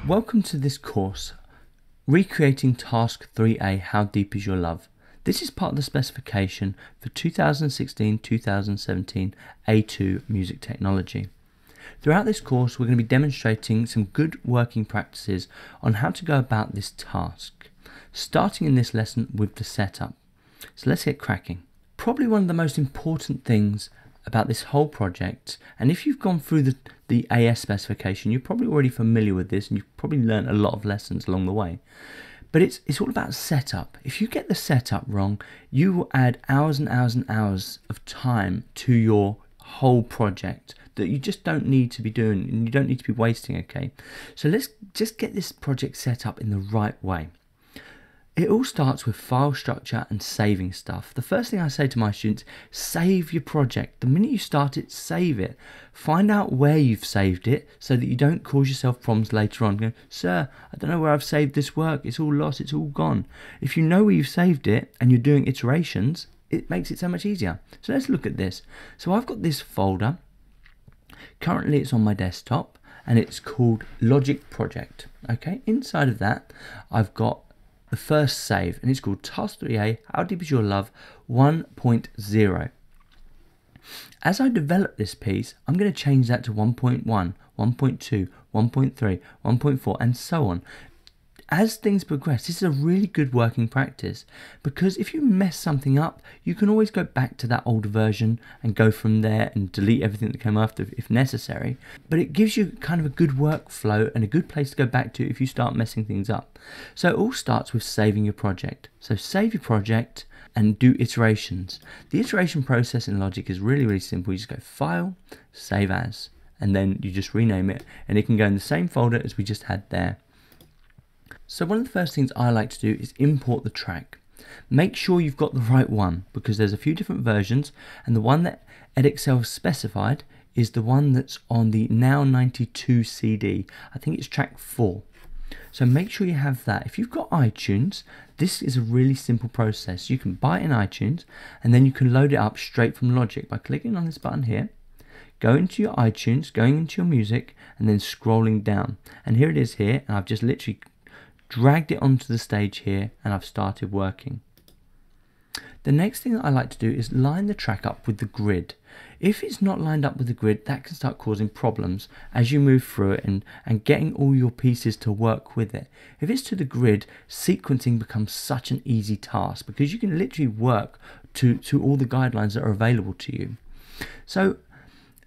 Welcome to this course, Recreating Task 3A, How Deep Is Your Love? This is part of the specification for 2016-2017 A2 Music Technology. Throughout this course, we're going to be demonstrating some good working practices on how to go about this task, starting in this lesson with the setup. So let's get cracking. Probably one of the most important things about this whole project, and if you've gone through the AS specification, you're probably already familiar with this and you've probably learned a lot of lessons along the way. But it's all about setup. If you get the setup wrong, you will add hours and hours and hours of time to your whole project that you just don't need to be doing and you don't need to be wasting, okay? So let's just get this project set up in the right way. It all starts with file structure and saving stuff. The first thing I say to my students, save your project. The minute you start it, save it. Find out where you've saved it so that you don't cause yourself problems later on. Go, sir, I don't know where I've saved this work. It's all lost. It's all gone. If you know where you've saved it and you're doing iterations, it makes it so much easier. So let's look at this. So I've got this folder. Currently it's on my desktop and it's called Logic Project. Okay, inside of that, I've got the first save, and it's called Task 3A, How Deep Is Your Love 1.0. As I develop this piece, I'm going to change that to 1.1, 1.2, 1.3, 1.4, and so on. As things progress, this is a really good working practice, because if you mess something up, you can always go back to that older version and go from there and delete everything that came after if necessary. But it gives you kind of a good workflow and a good place to go back to if you start messing things up. So it all starts with saving your project. So save your project and do iterations. The iteration process in Logic is really simple. You just go File, Save As, and then you just rename it, and it can go in the same folder as we just had there. So one of the first things I like to do is import the track. Make sure you've got the right one, because there's a few different versions, and the one that Edexcel specified is the one that's on the Now 92 CD. I think it's track 4. So make sure you have that. If you've got iTunes, this is a really simple process. You can buy it in iTunes and then you can load it up straight from Logic by clicking on this button here. Go into your iTunes, going into your music, and then scrolling down. And here it is here, and I've just literally dragged it onto the stage here and I've started working. The next thing that I like to do is line the track up with the grid. If it's not lined up with the grid, that can start causing problems as you move through it and getting all your pieces to work with it. If it's to the grid, sequencing becomes such an easy task because you can literally work to all the guidelines that are available to you. So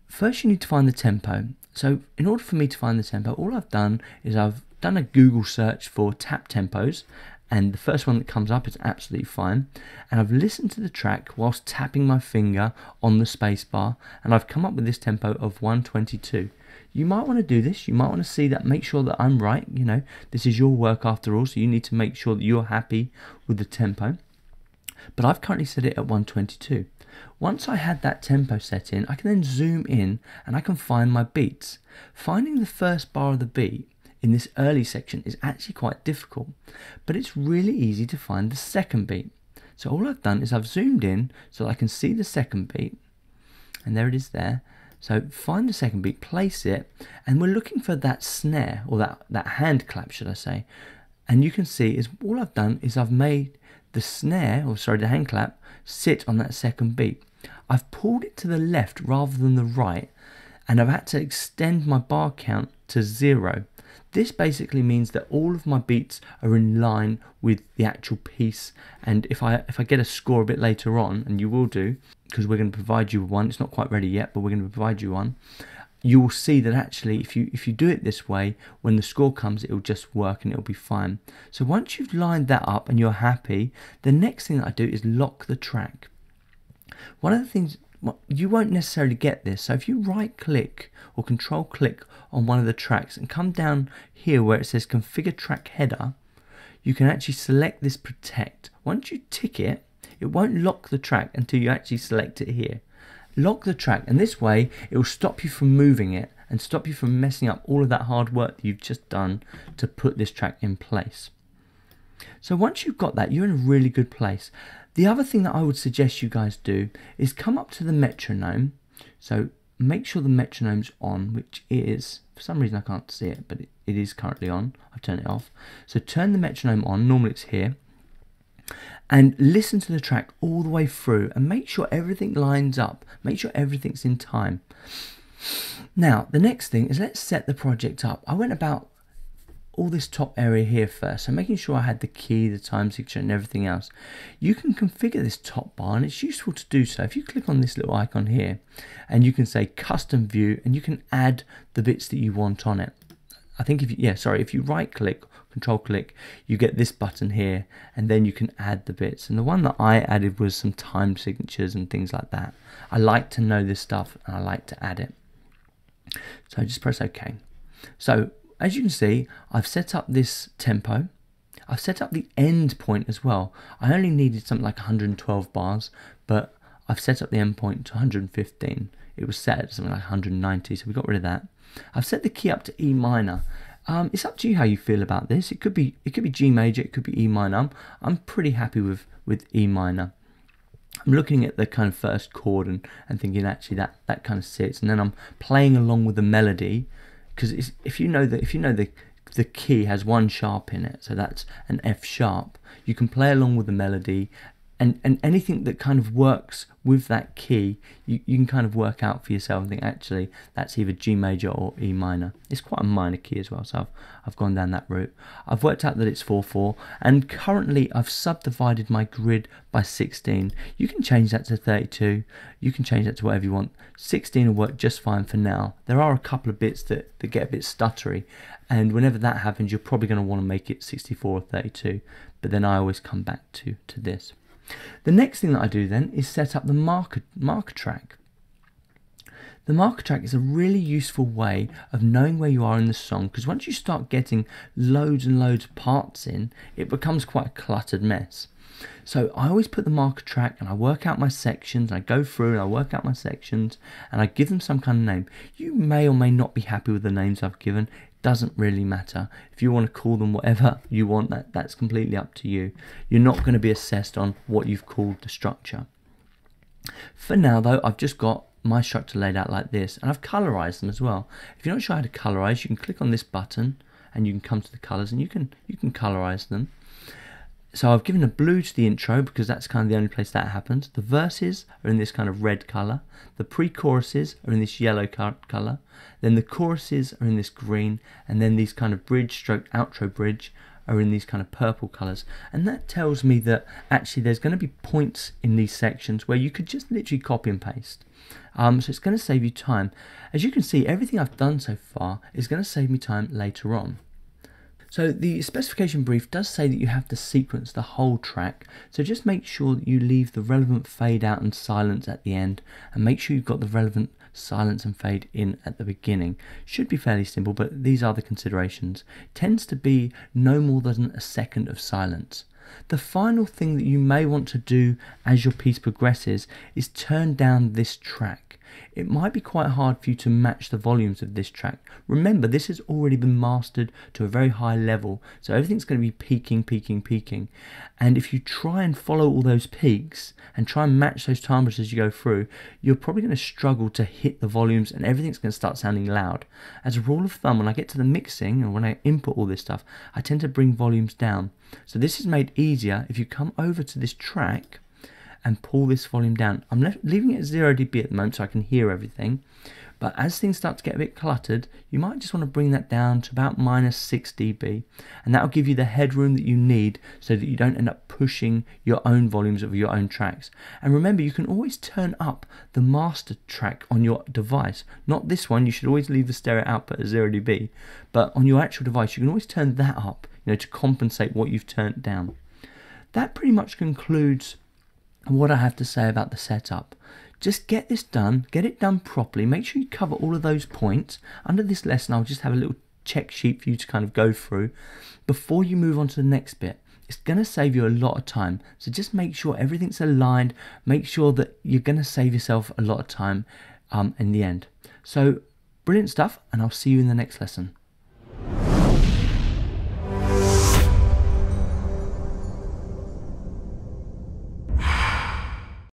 first you need to find the tempo. So in order for me to find the tempo, all I've done is I've done a Google search for tap tempos, and the first one that comes up is absolutely fine, and I've listened to the track whilst tapping my finger on the space bar, and I've come up with this tempo of 122. You might want to do this, you might want to see that, make sure that I'm right, you know, this is your work after all, so you need to make sure that you're happy with the tempo. But I've currently set it at 122. Once I had that tempo set in, I can then zoom in and I can find my beats. Finding the first bar of the beat in this early section is actually quite difficult, but it's really easy to find the second beat. So all I've done is I've zoomed in so I can see the second beat, and there it is there. So find the second beat, place it, and we're looking for that snare, or that hand clap should I say, and you can see is all I've done is I've made the snare, or sorry, the hand clap, sit on that second beat. I've pulled it to the left rather than the right, and I've had to extend my bar count to 0. This basically means that all of my beats are in line with the actual piece, and if I get a score a bit later on, and you will do, because we're going to provide you with one, it's not quite ready yet, but we're going to provide you one, you will see that actually if you do it this way, when the score comes, it will just work and it'll be fine. So once you've lined that up and you're happy, the next thing that I do is lock the track. One of the things, you won't necessarily get this, so if you right click or control click on one of the tracks and come down here where it says configure track header, you can actually select this protect. Once you tick it, it won't lock the track until you actually select it here. Lock the track, and this way it will stop you from moving it and stop you from messing up all of that hard work that you've just done to put this track in place. So once you've got that, you're in a really good place. The other thing that I would suggest you guys do is come up to the metronome. So make sure the metronome's on, which is, for some reason I can't see it, but it is currently on. I've turned it off. So turn the metronome on, normally it's here, and listen to the track all the way through and make sure everything lines up, make sure everything's in time. Now, the next thing is let's set the project up. I went about all this top area here first, so making sure I had the key, the time signature and everything else. You can configure this top bar, and it's useful to do so. If you click on this little icon here, and you can say custom view, and you can add the bits that you want on it. I think if you right click, control click, you get this button here, and then you can add the bits. And the one that I added was some time signatures and things like that. I like to know this stuff and I like to add it. So just press OK. So as you can see, I've set up this tempo. I've set up the end point as well. I only needed something like 112 bars, but I've set up the end point to 115. It was set at something like 190, so we got rid of that. I've set the key up to E minor. It's up to you how you feel about this. It could be G major, it could be E minor. I'm pretty happy with E minor. I'm looking at the kind of first chord and thinking actually that kind of sits, and then I'm playing along with the melody, because if you know the key has one sharp in it, so that's an F sharp, you can play along with the melody, and anything that kind of works with that key, you can kind of work out for yourself and think actually that's either G major or E minor. It's quite a minor key as well, so I've gone down that route. I've worked out that it's 4/4, and currently I've subdivided my grid by 16. You can change that to 32, you can change that to whatever you want. 16 will work just fine for now. There are a couple of bits that get a bit stuttery, and whenever that happens you're probably going to want to make it 64 or 32, but then I always come back to this. The next thing that I do then is set up the marker track. The marker track is a really useful way of knowing where you are in the song, because once you start getting loads and loads of parts in, it becomes quite a cluttered mess. So I always put the marker track and I work out my sections, and I go through and I work out my sections and I give them some kind of name. You may or may not be happy with the names I've given. Doesn't really matter. If you want to call them whatever you want, that's completely up to you. You're not going to be assessed on what you've called the structure. For now though, I've just got my structure laid out like this, and I've colorized them as well. If you're not sure how to colorize, you can click on this button and you can come to the colors and you can colorize them. So I've given a blue to the intro because that's kind of the only place that happens. The verses are in this kind of red color. The pre-choruses are in this yellow color. Then the choruses are in this green, and then these kind of bridge stroke outro bridge are in these kind of purple colors. And that tells me that actually there's going to be points in these sections where you could just literally copy and paste. So it's going to save you time. As you can see, everything I've done so far is going to save me time later on. So the specification brief does say that you have to sequence the whole track, so just make sure that you leave the relevant fade out and silence at the end, and make sure you've got the relevant silence and fade in at the beginning. Should be fairly simple, but these are the considerations. It tends to be no more than a second of silence. The final thing that you may want to do as your piece progresses is turn down this track. It might be quite hard for you to match the volumes of this track. Remember, this has already been mastered to a very high level, so everything's going to be peaking, peaking, peaking. And if you try and follow all those peaks and try and match those timbres as you go through, you're probably going to struggle to hit the volumes, and everything's going to start sounding loud. As a rule of thumb, when I get to the mixing and when I input all this stuff, I tend to bring volumes down. So this is made easier if you come over to this track and pull this volume down. I'm leaving it at 0 dB at the moment so I can hear everything, but as things start to get a bit cluttered, you might just want to bring that down to about -6 dB, and that will give you the headroom that you need so that you don't end up pushing your own volumes of your own tracks. And remember, you can always turn up the master track on your device, not this one. You should always leave the stereo output at 0 dB, but on your actual device you can always turn that up, to compensate what you've turned down. That pretty much concludes what I have to say about the setup. Just get this done, get it done properly, make sure you cover all of those points. Under this lesson I'll just have a little check sheet for you to kind of go through before you move on to the next bit. It's going to save you a lot of time, so just make sure everything's aligned, make sure that you're going to save yourself a lot of time in the end. So brilliant stuff, and I'll see you in the next lesson.